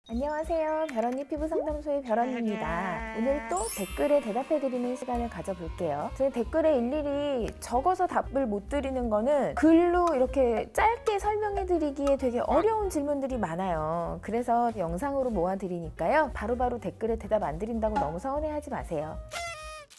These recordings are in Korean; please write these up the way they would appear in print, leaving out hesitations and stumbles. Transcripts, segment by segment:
안녕하세요. 별언니 피부상담소의 별언니입니다. 오늘 또 댓글에 대답해드리는 시간을 가져볼게요. 저는 댓글에 일일이 적어서 답을 못 드리는 거는 글로 이렇게 짧게 설명해드리기에 되게 어려운 질문들이 많아요. 그래서 영상으로 모아드리니까요. 바로바로 댓글에 대답 안 드린다고 너무 서운해하지 마세요.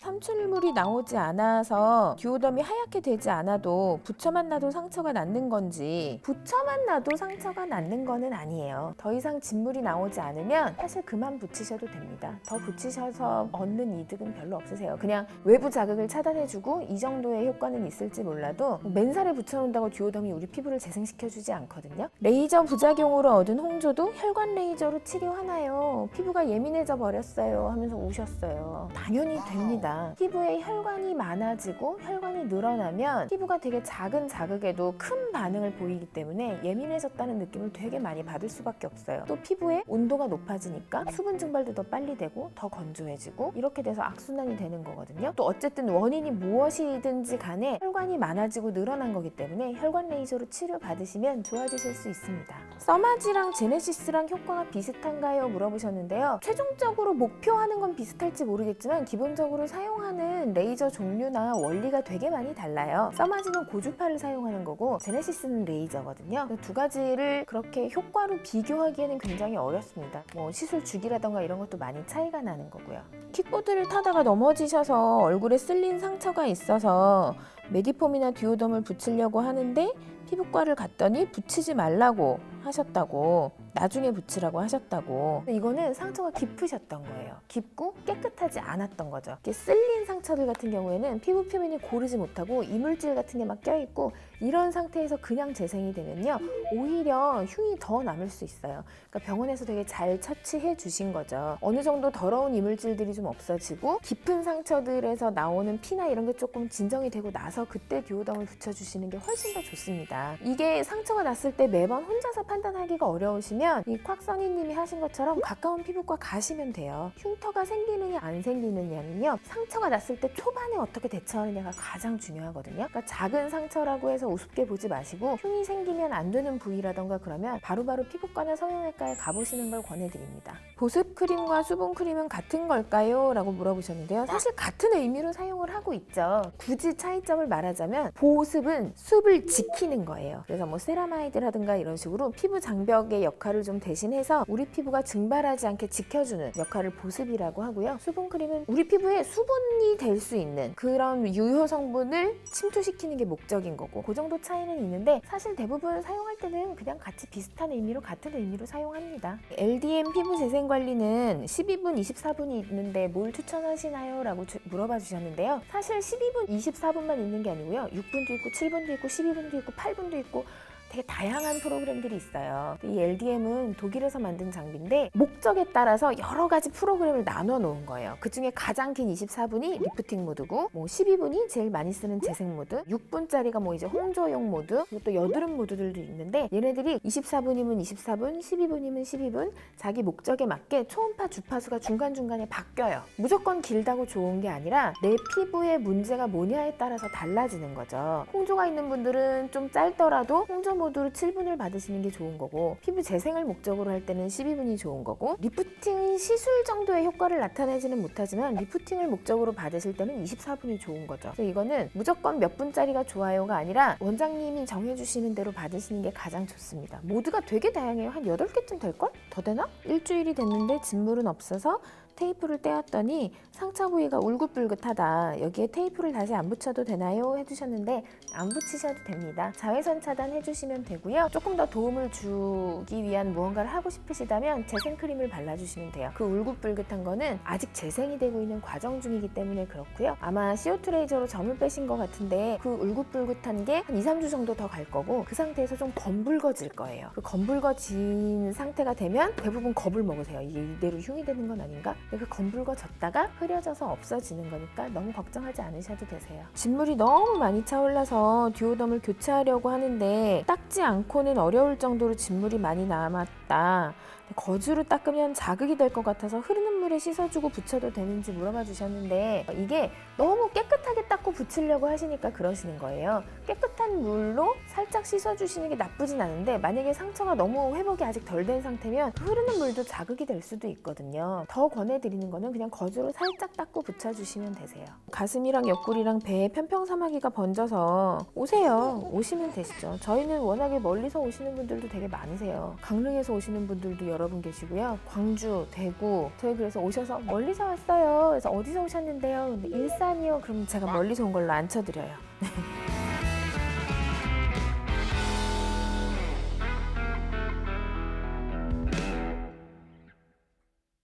삼출물이 나오지 않아서 듀오덤이 하얗게 되지 않아도 부처만 놔도 상처가 낫는 건지, 부처만 놔도 상처가 낫는 거는 아니에요. 더 이상 진물이 나오지 않으면 사실 그만 붙이셔도 됩니다. 더 붙이셔서 얻는 이득은 별로 없으세요. 그냥 외부 자극을 차단해주고 이 정도의 효과는 있을지 몰라도 맨살에 붙여놓는다고 듀오덤이 우리 피부를 재생시켜주지 않거든요. 레이저 부작용으로 얻은 홍조도 혈관 레이저로 치료하나요? 피부가 예민해져 버렸어요 하면서 우셨어요. 당연히 됩니다. 피부에 혈관이 많아지고 혈관이 늘어나면 피부가 되게 작은 자극에도 큰 반응을 보이기 때문에 예민해졌다는 느낌을 되게 많이 받을 수밖에 없어요. 또 피부의 온도가 높아지니까 수분 증발도 더 빨리 되고 더 건조해지고 이렇게 돼서 악순환이 되는 거거든요. 또 어쨌든 원인이 무엇이든지 간에 혈관이 많아지고 늘어난 거기 때문에 혈관 레이저로 치료받으시면 좋아지실 수 있습니다. 써마지랑 제네시스랑 효과가 비슷한가요? 물어보셨는데요. 최종적으로 목표하는 건 비슷할지 모르겠지만 기본적으로 사용하는 레이저 종류나 원리가 되게 많이 달라요. 써마지는 고주파를 사용하는 거고 제네시스는 레이저거든요. 두 가지를 그렇게 효과로 비교하기에는 굉장히 어렵습니다. 시술 주기라던가 이런 것도 많이 차이가 나는 거고요. 킥보드를 타다가 넘어지셔서 얼굴에 쓸린 상처가 있어서 메디폼이나 듀오덤을 붙이려고 하는데 피부과를 갔더니 붙이지 말라고 하셨다고, 나중에 붙이라고 하셨다고. 이거는 상처가 깊으셨던 거예요. 깊고 깨끗하지 않았던 거죠. 이렇게 쓸린 상처들 같은 경우에는 피부 표면이 고르지 못하고 이물질 같은 게 막 껴있고 이런 상태에서 그냥 재생이 되면요 오히려 흉이 더 남을 수 있어요. 그러니까 병원에서 되게 잘 처치해 주신 거죠. 어느 정도 더러운 이물질들이 좀 없어지고 깊은 상처들에서 나오는 피나 이런 게 조금 진정이 되고 나서 그때 듀오덤을 붙여주시는 게 훨씬 더 좋습니다. 이게 상처가 났을 때 매번 혼자서 판단하기가 어려우시면 이 콱선이님이 하신 것처럼 가까운 피부과 가시면 돼요. 흉터가 생기느냐 안 생기느냐는요 상처가 났을 때 초반에 어떻게 대처하느냐가 가장 중요하거든요. 그러니까 작은 상처라고 해서 우습게 보지 마시고 흉이 생기면 안 되는 부위라던가 그러면 바로바로 피부과나 성형외과에 가보시는 걸 권해드립니다. 보습 크림과 수분 크림은 같은 걸까요? 라고 물어보셨는데요. 사실 같은 의미로 사용을 하고 있죠. 굳이 차이점을 말하자면 보습은 습을 지키는 거예요. 그래서 세라마이드라든가 이런 식으로 피부 장벽의 역할을 좀 대신해서 우리 피부가 증발하지 않게 지켜주는 역할을 보습이라고 하고요. 수분 크림은 우리 피부에 수분이 될 수 있는 그런 유효 성분을 침투시키는 게 목적인 거고 그 정도 차이는 있는데 사실 대부분 사용할 때는 그냥 같이 비슷한 의미로 같은 의미로 사용합니다. LDM 피부 재생 관리는 12분, 24분이 있는데 뭘 추천하시나요? 라고 물어봐 주셨는데요. 사실 12분, 24분만 있는 게 아니고요. 6분도 있고 7분도 있고 12분도 있고 8분도 있고 되게 다양한 프로그램들이 있어요. 이 LDM은 독일에서 만든 장비인데 목적에 따라서 여러 가지 프로그램을 나눠 놓은 거예요. 그 중에 가장 긴 24분이 리프팅 모드고 12분이 제일 많이 쓰는 재생 모드, 6분짜리가 이제 홍조용 모드, 그리고 또 여드름 모드들도 있는데 얘네들이 24분이면 24분, 12분이면 12분 자기 목적에 맞게 초음파 주파수가 중간중간에 바뀌어요. 무조건 길다고 좋은 게 아니라 내 피부에 문제가 뭐냐에 따라서 달라지는 거죠. 홍조가 있는 분들은 좀 짧더라도 홍조 모드로 7분을 받으시는 게 좋은 거고 피부 재생을 목적으로 할 때는 12분이 좋은 거고 리프팅 시술 정도의 효과를 나타내지는 못하지만 리프팅을 목적으로 받으실 때는 24분이 좋은 거죠. 그래서 이거는 무조건 몇 분짜리가 좋아요가 아니라 원장님이 정해주시는 대로 받으시는 게 가장 좋습니다. 모드가 되게 다양해요. 한 8개쯤 될걸? 더 되나? 일주일이 됐는데 진물은 없어서 테이프를 떼었더니 상처 부위가 울긋불긋하다. 여기에 테이프를 다시 안 붙여도 되나요? 해주셨는데 안 붙이셔도 됩니다. 자외선 차단 해주시면 되고요. 조금 더 도움을 주기 위한 무언가를 하고 싶으시다면 재생크림을 발라주시면 돼요. 그 울긋불긋한 거는 아직 재생이 되고 있는 과정 중이기 때문에 그렇고요. 아마 CO2 레이저로 점을 빼신 것 같은데 그 울긋불긋한 게 한 2, 3주 정도 더 갈 거고 그 상태에서 좀 검붉어질 거예요. 그 검붉어진 상태가 되면 대부분 겁을 먹으세요. 이게 이대로 흉이 되는 건 아닌가? 그 검붉어졌다가 흐려져서 없어지는 거니까 너무 걱정하지 않으셔도 되세요. 진물이 너무 많이 차올라서 듀오덤을 교체하려고 하는데 닦지 않고는 어려울 정도로 진물이 많이 남았다 거즈로 닦으면 자극이 될 것 같아서 흐르는 물에 씻어주고 붙여도 되는지 물어봐 주셨는데 이게 너무 깨끗하게 닦고 붙이려고 하시니까 그러시는 거예요. 깨끗한 물로 살짝 씻어주시는 게 나쁘진 않은데 만약에 상처가 너무 회복이 아직 덜 된 상태면 흐르는 물도 자극이 될 수도 있거든요. 더 권해드리는 거는 그냥 거즈로 살짝 닦고 붙여주시면 되세요. 가슴이랑 옆구리랑 배에 편평사마귀가 번져서 오시면 되시죠. 저희는 워낙에 멀리서 오시는 분들도 되게 많으세요. 강릉에서 오시는 분들도 여러 분 계시고요. 광주, 대구, 저희 그래서 오셔서 멀리서 왔어요. 그래서 어디서 오셨는데요? 근데 일산이요. 그럼 제가 멀리서 온 걸로 앉혀드려요.